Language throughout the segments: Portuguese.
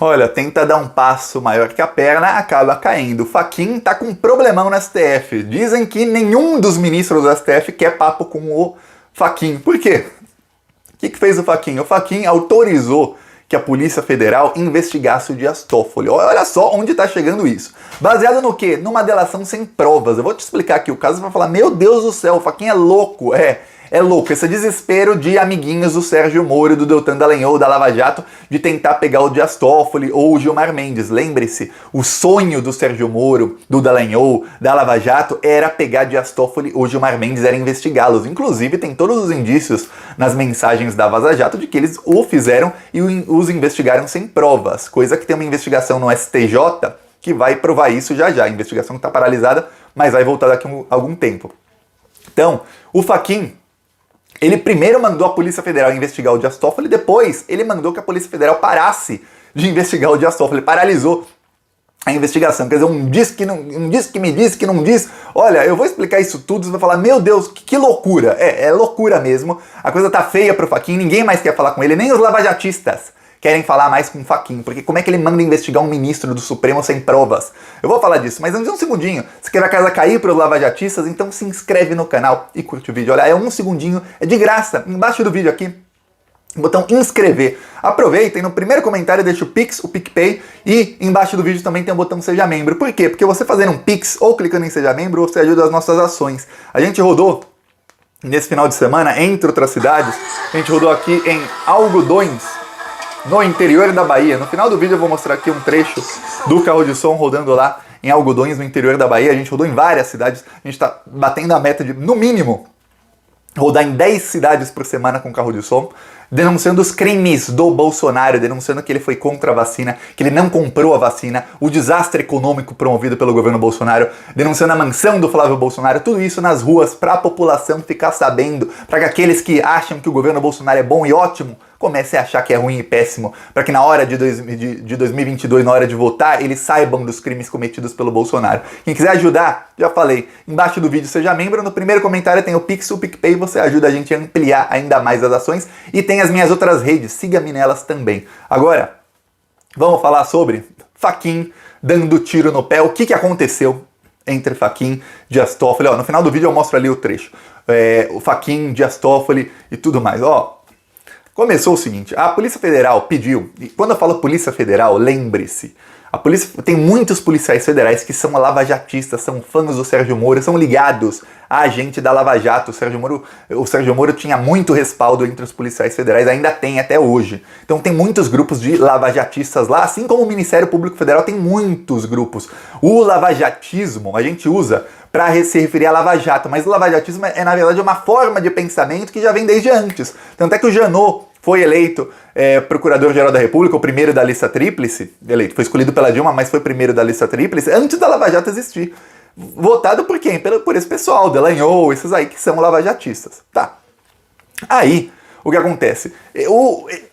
Olha, tenta dar um passo maior que a perna, acaba caindo. O Fachin tá com um problemão no STF. Dizem que nenhum dos ministros do STF quer papo com o Fachin. Por quê? O que fez o Fachin? O Fachin autorizou que a Polícia Federal investigasse o Dias Toffoli. Olha só onde está chegando isso. Baseado no quê? Numa delação sem provas. Eu vou te explicar aqui o caso e vai falar, meu Deus do céu, o Fachin é louco. É louco, esse desespero de amiguinhos do Sérgio Moro, do Deltan Dallagnol, da Lava Jato, de tentar pegar o Dias Toffoli ou o Gilmar Mendes. Lembre-se, o sonho do Sérgio Moro, do Dallagnol, da Lava Jato, era pegar Dias Toffoli ou Gilmar Mendes, era investigá-los. Inclusive, tem todos os indícios nas mensagens da Vaza Jato de que eles o fizeram e os investigaram sem provas, coisa que tem uma investigação no STJ que vai provar isso já já. A investigação está paralisada, mas vai voltar daqui a algum tempo. Então, o Fachin, ele primeiro mandou a Polícia Federal investigar o Dias Toffoli, depois ele mandou que a Polícia Federal parasse de investigar o Dias Toffoli, paralisou a investigação. Quer dizer, um diz que me diz que não diz. Olha, eu vou explicar isso tudo, você vai falar, meu Deus, que loucura. É loucura mesmo, a coisa tá feia pro Fachin, ninguém mais quer falar com ele, nem os lavajatistas querem falar mais com o Fachin, porque como é que ele manda investigar um ministro do Supremo sem provas? Eu vou falar disso, mas antes de um segundinho, se quer a casa cair para os lavajatistas, então se inscreve no canal e curte o vídeo. Olha, é um segundinho, é de graça, embaixo do vídeo aqui, botão inscrever. Aproveita e no primeiro comentário deixa o Pix, o PicPay, e embaixo do vídeo também tem o botão Seja Membro. Por quê? Porque você fazendo um Pix ou clicando em Seja Membro, você ajuda as nossas ações. A gente rodou nesse final de semana, entre outras cidades, a gente rodou aqui em Algodões, no interior da Bahia. No final do vídeo eu vou mostrar aqui um trecho do carro de som rodando lá em Algodões, no interior da Bahia. A gente rodou em várias cidades, a gente está batendo a meta de, no mínimo, rodar em 10 cidades por semana com carro de som, denunciando os crimes do Bolsonaro, denunciando que ele foi contra a vacina, que ele não comprou a vacina, o desastre econômico promovido pelo governo Bolsonaro, denunciando a mansão do Flávio Bolsonaro, tudo isso nas ruas para a população ficar sabendo, para que aqueles que acham que o governo Bolsonaro é bom e ótimo, comecem a achar que é ruim e péssimo, para que na hora de 2022, na hora de votar, eles saibam dos crimes cometidos pelo Bolsonaro. Quem quiser ajudar, já falei, embaixo do vídeo seja membro, no primeiro comentário tem o Pix, o PicPay, você ajuda a gente a ampliar ainda mais as ações, e tem as minhas outras redes, siga-me nelas também. Agora, vamos falar sobre Fachin dando tiro no pé, o que aconteceu entre Fachin, Dias Toffoli. No final do vídeo eu mostro ali o trecho, o Fachin, Dias Toffoli e tudo mais. Começou o seguinte, a Polícia Federal pediu, e quando eu falo Polícia Federal, lembre-se, a polícia tem muitos policiais federais que são lavajatistas, são fãs do Sérgio Moro, são ligados a agente da Lava Jato. O Sérgio Moro tinha muito respaldo entre os policiais federais, ainda tem até hoje. Então tem muitos grupos de lavajatistas lá, assim como o Ministério Público Federal tem muitos grupos. O lavajatismo a gente usa para se referir a Lava Jato, mas o lavajatismo é na verdade uma forma de pensamento que já vem desde antes. Tanto é que o Janot foi eleito Procurador-Geral da República, o primeiro da lista tríplice, eleito, foi escolhido pela Dilma, mas foi primeiro da lista tríplice, antes da Lava Jato existir. Votado por quem? Por esse pessoal, Dallagnol, esses aí que são lavajatistas. Tá. Aí, o que acontece?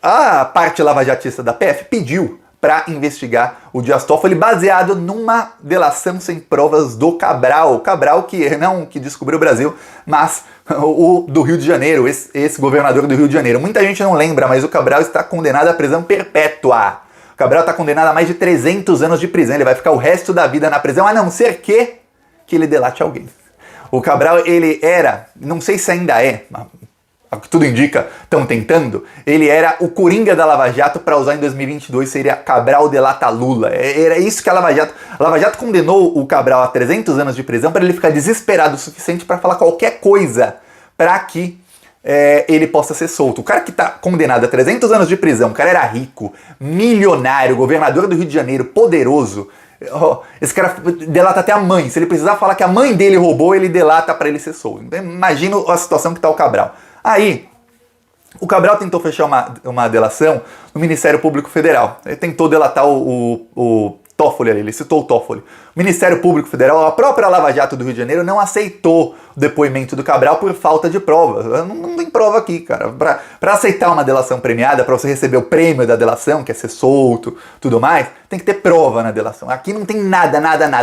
A parte lavajatista da PF pediu para investigar o Dias Toffoli baseado numa delação sem provas do Cabral. Cabral que não que descobriu o Brasil, mas o do Rio de Janeiro, esse governador do Rio de Janeiro. Muita gente não lembra, mas o Cabral está condenado à prisão perpétua. O Cabral está condenado a mais de 300 anos de prisão. Ele vai ficar o resto da vida na prisão, a não ser que ele delate alguém. O Cabral, ele era, não sei se ainda é, o que tudo indica, estão tentando, ele era o Coringa da Lava Jato, para usar em 2022, seria Cabral delata Lula. Era isso que a Lava Jato condenou o Cabral a 300 anos de prisão para ele ficar desesperado o suficiente para falar qualquer coisa para que ele possa ser solto. O cara que está condenado a 300 anos de prisão, o cara era rico, milionário, governador do Rio de Janeiro, poderoso. Esse cara delata até a mãe. Se ele precisar falar que a mãe dele roubou, ele delata para ele ser solto. Então, imagina a situação que está o Cabral. Aí, o Cabral tentou fechar uma delação no Ministério Público Federal. Ele tentou delatar o Toffoli ali, ele citou o Toffoli. Ministério Público Federal, a própria Lava Jato do Rio de Janeiro não aceitou o depoimento do Cabral por falta de prova. Não tem prova aqui, cara. Para aceitar uma delação premiada, para você receber o prêmio da delação, que é ser solto, tudo mais, tem que ter prova na delação. Aqui não tem nada.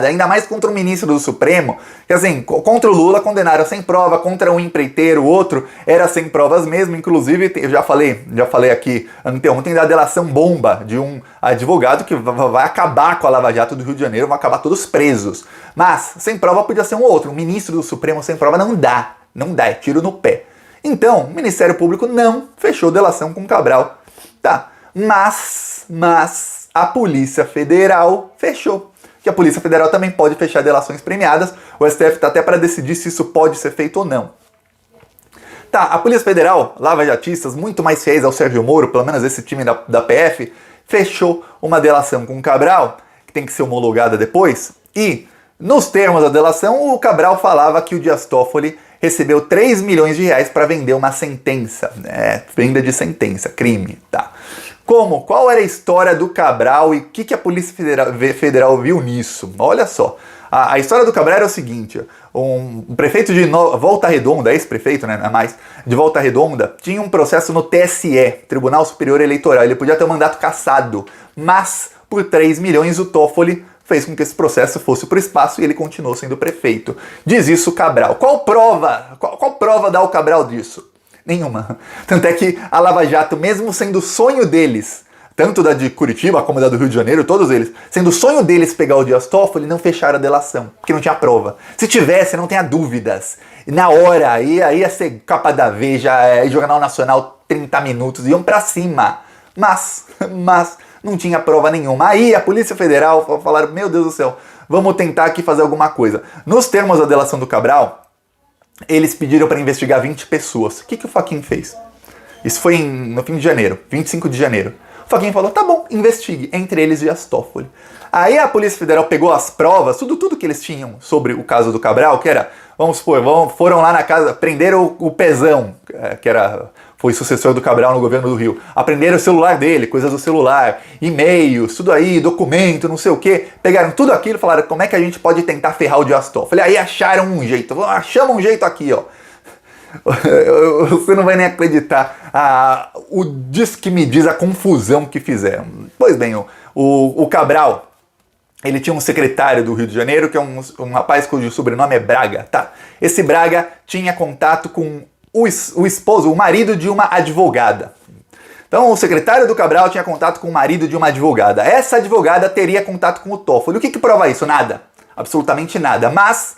Ainda mais contra o ministro do Supremo, que assim, contra o Lula condenaram sem prova, contra um empreiteiro, o outro era sem provas mesmo. Inclusive, eu já falei aqui anteontem da delação bomba de um advogado que vai acabar com a Lava Jato do Rio de Janeiro, vão acabar todos presos. Mas, sem prova podia ser um ou outro. Um ministro do Supremo sem prova não dá, é tiro no pé. Então, o Ministério Público não fechou delação com Cabral. Tá, mas a Polícia Federal fechou. Que a Polícia Federal também pode fechar delações premiadas. O STF está até para decidir se isso pode ser feito ou não. Tá, a Polícia Federal, lava-jatistas, muito mais fiéis ao Sérgio Moro, pelo menos esse time da PF, fechou uma delação com o Cabral, que tem que ser homologada depois, e, nos termos da delação, o Cabral falava que o Dias Toffoli recebeu 3 milhões de reais para vender uma sentença. Venda de sentença, crime, tá. Como? Qual era a história do Cabral e o que a Polícia Federal viu nisso? Olha só, a história do Cabral era o seguinte: um prefeito de Volta Redonda, ex-prefeito, né, não é mais, de Volta Redonda, tinha um processo no TSE, Tribunal Superior Eleitoral. Ele podia ter um mandato cassado, mas por 3 milhões o Toffoli fez com que esse processo fosse para o espaço e ele continuou sendo prefeito. Diz isso o Cabral. Qual prova dá o Cabral disso? Nenhuma. Tanto é que a Lava Jato, mesmo sendo o sonho deles, tanto da de Curitiba como da do Rio de Janeiro, todos eles, sendo o sonho deles pegar o Dias Toffoli, não fecharam a delação, porque não tinha prova. Se tivesse, não tenha dúvidas. Na hora, ia ser capa da Veja, Jornal Nacional, 30 minutos, iam pra cima. Mas não tinha prova nenhuma. Aí a Polícia Federal falaram, meu Deus do céu, vamos tentar aqui fazer alguma coisa. Nos termos da delação do Cabral, eles pediram para investigar 20 pessoas. O que o Fachin fez? Isso foi no fim de janeiro, 25 de janeiro. O Fachin falou, tá bom, investigue, entre eles Dias Toffoli. Aí a Polícia Federal pegou as provas, tudo que eles tinham sobre o caso do Cabral, que era, vamos supor, foram lá na casa, prenderam o Pezão, que foi sucessor do Cabral no governo do Rio. Aprenderam o celular dele, coisas do celular, e-mails, tudo aí, documento, não sei o quê. Pegaram tudo aquilo e falaram, como é que a gente pode tentar ferrar o Dias Toffoli? Aí acharam um jeito, achamos um jeito aqui, ó. Você não vai nem acreditar o diz que me diz a confusão que fizeram. Pois bem, o Cabral, ele tinha um secretário do Rio de Janeiro, que é um rapaz cujo sobrenome é Braga, tá? Esse Braga tinha contato com o esposo, o marido de uma advogada. Então o secretário do Cabral tinha contato com o marido de uma advogada. Essa advogada teria contato com o Toffoli. O que prova isso? Nada. Absolutamente nada. Mas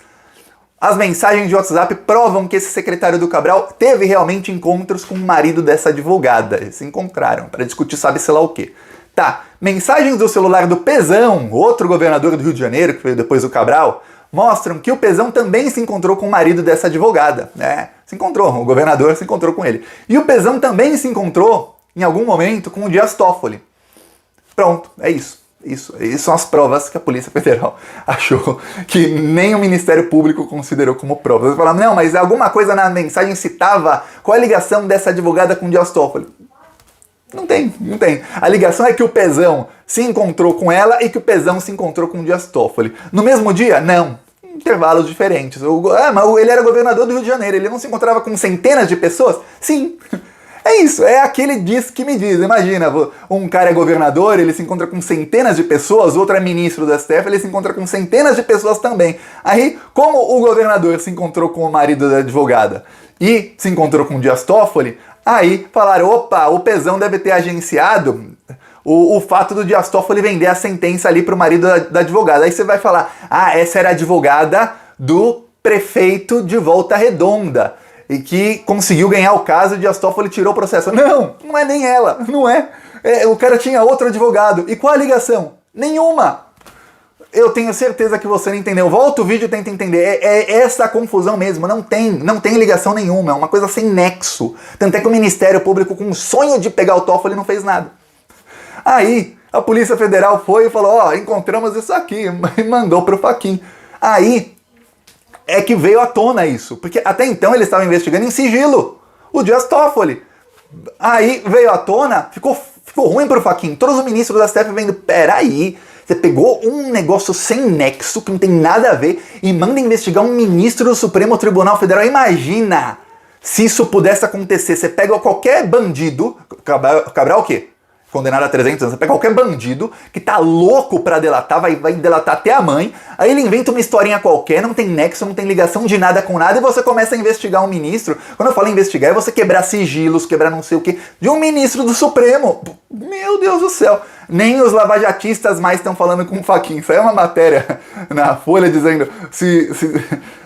as mensagens de WhatsApp provam que esse secretário do Cabral teve realmente encontros com o marido dessa advogada. Eles se encontraram para discutir sabe-se lá o quê. Tá, mensagens do celular do Pezão, outro governador do Rio de Janeiro, que veio depois do Cabral, mostram que o Pezão também se encontrou com o marido dessa advogada. Se encontrou, o governador se encontrou com ele. E o Pezão também se encontrou, em algum momento, com o Dias Toffoli. Pronto, é isso. Isso são as provas que a Polícia Federal achou que nem o Ministério Público considerou como provas. Eles falaram, não, mas alguma coisa na mensagem citava qual a ligação dessa advogada com o Dias Toffoli. Não tem. A ligação é que o Pezão se encontrou com ela e que o Pezão se encontrou com o Dias Toffoli. No mesmo dia? Não. Intervalos diferentes. Mas ele era governador do Rio de Janeiro, ele não se encontrava com centenas de pessoas? Sim. É isso, é aquele diz que me diz. Imagina, um cara é governador, ele se encontra com centenas de pessoas, outro é ministro do STF, ele se encontra com centenas de pessoas também. Aí, como o governador se encontrou com o marido da advogada e se encontrou com o Dias Toffoli, aí falaram, opa, o Pezão deve ter agenciado o fato do Dias Toffoli vender a sentença ali pro marido da advogada. Aí você vai falar, essa era a advogada do prefeito de Volta Redonda, e que conseguiu ganhar o caso e o Dias Toffoli tirou o processo. Não é nem ela, não é. O cara tinha outro advogado. E qual a ligação? Nenhuma. Eu tenho certeza que você não entendeu. Volta o vídeo e tenta entender. É essa confusão mesmo. Não tem ligação nenhuma. É uma coisa sem nexo. Tanto é que o Ministério Público, com o sonho de pegar o Toffoli, não fez nada. Aí a Polícia Federal foi e falou, encontramos isso aqui. E mandou pro Fachin. Aí é que veio à tona isso, porque até então eles estavam investigando em sigilo o Dias Toffoli. Aí veio à tona, ficou ficou ruim pro Fachin. Todos os ministros da STF vendo, peraí, você pegou um negócio sem nexo, que não tem nada a ver, e manda investigar um ministro do Supremo Tribunal Federal. Imagina se isso pudesse acontecer. Você pega qualquer bandido, Cabral o quê? Condenado a 300 anos, você pega qualquer bandido que tá louco pra delatar, vai delatar até a mãe, aí ele inventa uma historinha qualquer, não tem nexo, não tem ligação de nada com nada, e você começa a investigar um ministro. Quando eu falo investigar, é você quebrar sigilos, quebrar não sei o que, de um ministro do Supremo. Meu Deus do céu. Nem os lavajatistas mais estão falando com o Fachin. Saiu uma matéria na Folha dizendo se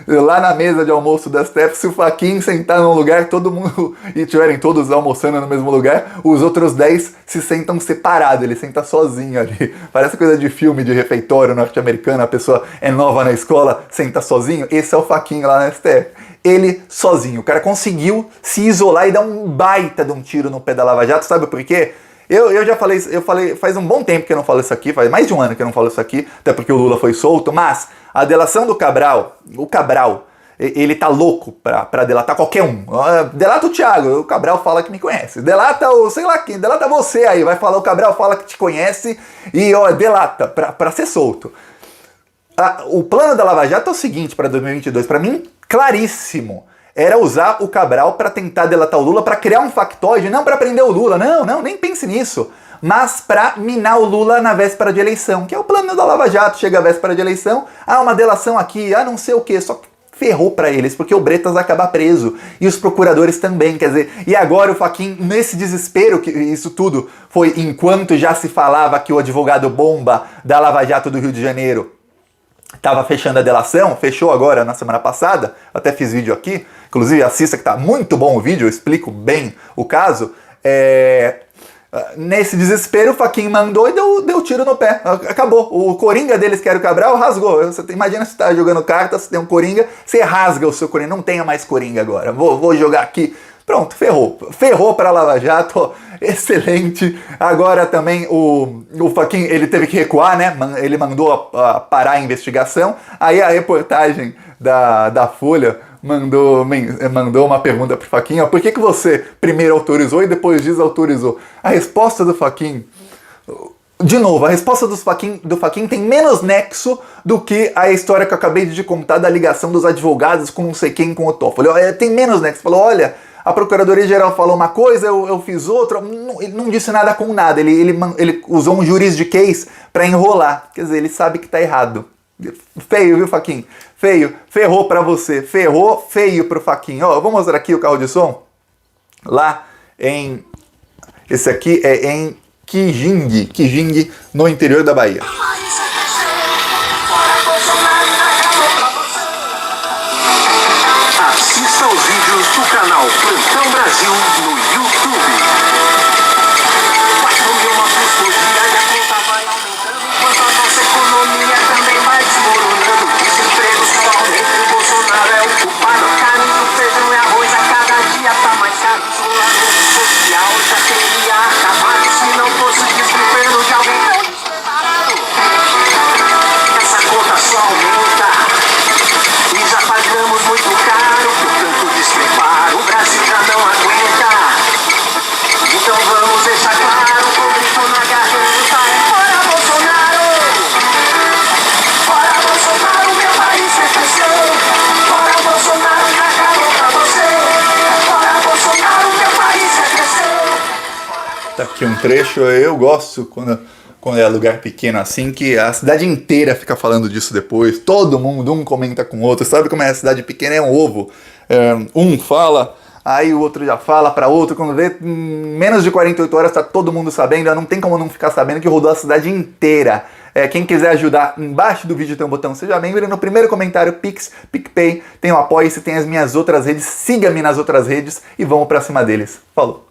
lá na mesa de almoço da STF, se o Fachin sentar num lugar, todo mundo, e tiverem todos almoçando no mesmo lugar, os outros 10 se sentam separados, ele senta sozinho ali. Parece coisa de filme de refeitório norte-americano, a pessoa é nova na escola, senta sozinho. Esse é o Fachin lá na STF. Ele sozinho. O cara conseguiu se isolar e dar um baita de um tiro no pé da Lava Jato, sabe por quê? Eu já falei, faz um bom tempo que eu não falo isso aqui, faz mais de um ano que eu não falo isso aqui, até porque o Lula foi solto, mas a delação do Cabral, ele tá louco pra delatar qualquer um. Delata o Thiago, o Cabral fala que me conhece. Delata o, sei lá quem, delata você aí, vai falar, o Cabral fala que te conhece e delata pra ser solto. O plano da Lava Jato é o seguinte para 2022, pra mim, claríssimo. Era usar o Cabral para tentar delatar o Lula, para criar um factoide, não para prender o Lula, não, nem pense nisso, mas para minar o Lula na véspera de eleição, que é o plano da Lava Jato. Chega a véspera de eleição, uma delação aqui, não sei o que, só que ferrou para eles, porque o Bretas vai acabar preso, e os procuradores também, quer dizer, e agora o Fachin, nesse desespero, que isso tudo foi enquanto já se falava que o advogado bomba da Lava Jato do Rio de Janeiro estava fechando a delação, fechou agora na semana passada, até fiz vídeo aqui, inclusive assista que tá muito bom o vídeo, eu explico bem o caso. Nesse desespero o Fachin mandou e deu tiro no pé, acabou. O coringa deles, que era o Cabral, rasgou. Você imagina se você tá jogando cartas, você tem um coringa, você rasga o seu coringa, não tenha mais coringa agora, vou jogar aqui. Pronto, ferrou para Lava Jato, excelente. Agora também o Fachin, ele teve que recuar, né? Ele mandou parar a investigação. Aí a reportagem da Folha mandou uma pergunta pro Fachin, por que você primeiro autorizou e depois desautorizou? A resposta do Fachin, de novo, a resposta do Fachin tem menos nexo do que a história que eu acabei de contar da ligação dos advogados com não sei quem, com o Toffoli. Tem menos nexo. Falou, olha, a Procuradoria-Geral falou uma coisa, eu fiz outra. Ele não disse nada com nada. Ele usou um juridiquês para enrolar. Quer dizer, ele sabe que tá errado. Feio, viu, Fachin? Feio. Ferrou pra você. Ferrou feio pro Fachin. Eu vou mostrar aqui o carro de som. Lá em... Esse aqui é em Quijingue, no interior da Bahia. Assista os vídeos do canal Plantão Brasil no YouTube. 4.000 mortos por dia e a conta vai aumentando, enquanto a nossa economia também vai desmoronando. Desemprego só aumenta e o Bolsonaro é o culpado. Carinho, feijão e arroz a cada dia tá mais caro. Isolamento social já teria acabado se não fosse o desgoverno de alguém tão despreparado. Essa conta só aumenta e já pagamos muito caro por tanto despreparo. O Brasil já não aguenta. Então vamos deixar claro, com o grito na garganta, fora Bolsonaro! Fora Bolsonaro, meu país cresceu. Fora Bolsonaro, já acabou pra você. Fora Bolsonaro, meu país cresceu. Tá aqui um trecho, eu gosto quando é lugar pequeno assim, que a cidade inteira fica falando disso depois, todo mundo, um comenta com o outro, sabe como é a cidade pequena? É um ovo, um fala, aí o outro já fala para outro, quando vê, menos de 48 horas tá todo mundo sabendo, não tem como não ficar sabendo que rodou a cidade inteira. Quem quiser ajudar, embaixo do vídeo tem um botão Seja Membro, no primeiro comentário, Pix, PicPay, tem o Apoia-se, tem as minhas outras redes, siga-me nas outras redes e vamos pra cima deles. Falou!